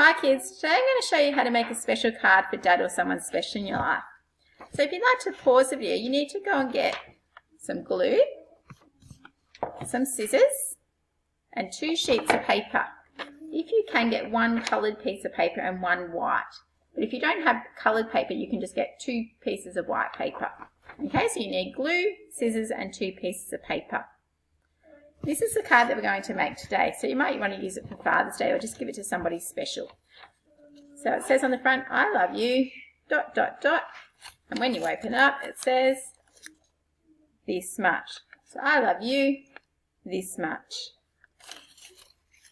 Hi kids, today I'm going to show you how to make a special card for Dad or someone special in your life. So if you'd like to pause the video, you need to go and get some glue, some scissors and 2 sheets of paper. If you can, get 1 coloured piece of paper and 1 white. But if you don't have coloured paper, you can just get 2 pieces of white paper. Okay, so you need glue, scissors and 2 pieces of paper. This is the card that we're going to make today, so you might want to use it for Father's Day or just give it to somebody special. So it says on the front, I love you, ... and when you open it up, it says this much. So I love you, this much.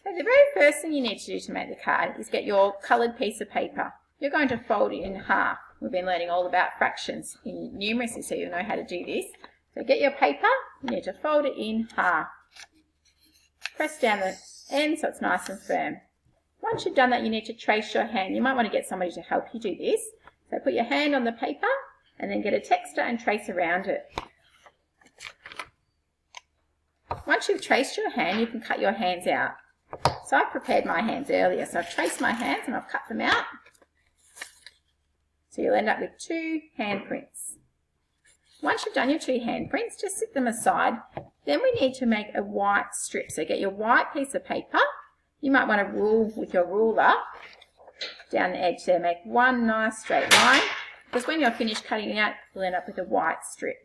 So the very first thing you need to do to make the card is get your coloured piece of paper. You're going to fold it in half. We've been learning all about fractions in numeracy, so you'll know how to do this. So get your paper, you need to fold it in half. Press down the end so it's nice and firm. Once you've done that, you need to trace your hand. You might want to get somebody to help you do this. So put your hand on the paper and then get a texter and trace around it. Once you've traced your hand, you can cut your hands out. So I've prepared my hands earlier, so I've traced my hands and I've cut them out. So you'll end up with 2 handprints. Once you've done your 2 handprints, just sit them aside. Then we need to make a white strip. So get your white piece of paper. You might want to rule with your ruler down the edge there. Make 1 nice straight line, because when you're finished cutting it out, you'll end up with a white strip.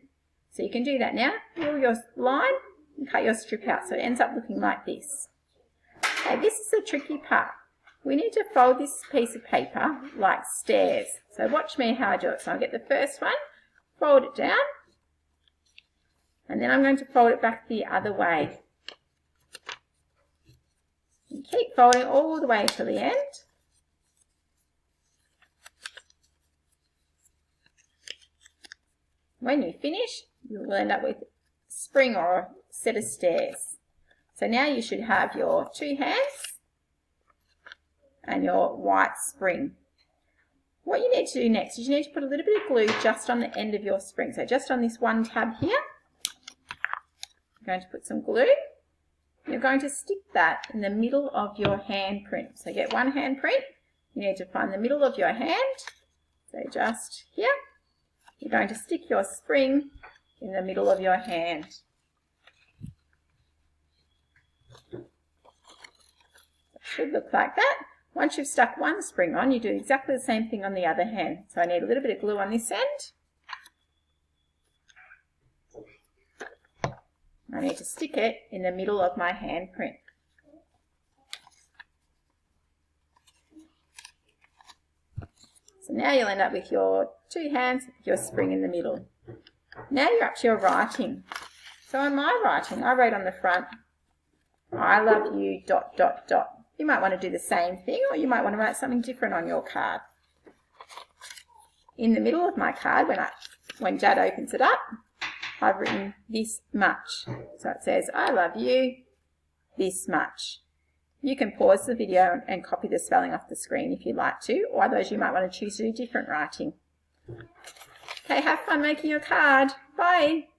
So you can do that now. Rule your line and cut your strip out so it ends up looking like this. Okay, this is the tricky part. We need to fold this piece of paper like stairs. So watch me how I do it. So I'll get the first one, fold it down, and then I'm going to fold it back the other way. And keep folding all the way to the end. When you finish, you will end up with a spring or a set of stairs. So now you should have your 2 hands and your white spring. What you need to do next is you need to put a little bit of glue just on the end of your spring. So just on this one tab here, I'm going to put some glue. You're going to stick that in the middle of your handprint. So get 1 handprint. You need to find the middle of your hand. So just here. You're going to stick your spring in the middle of your hand. It should look like that. Once you've stuck 1 spring on, you do exactly the same thing on the other hand. So I need a little bit of glue on this end. I need to stick it in the middle of my handprint. So now you'll end up with your 2 hands, your spring in the middle. Now you're up to your writing. So on my writing, I wrote on the front, I love you, ... You might want to do the same thing, or you might want to write something different on your card. In the middle of my card, when Dad opens it up, I've written this much. So it says, I love you, this much. You can pause the video and copy the spelling off the screen if you'd like to, or otherwise you might want to choose to do different writing. Okay, have fun making your card. Bye.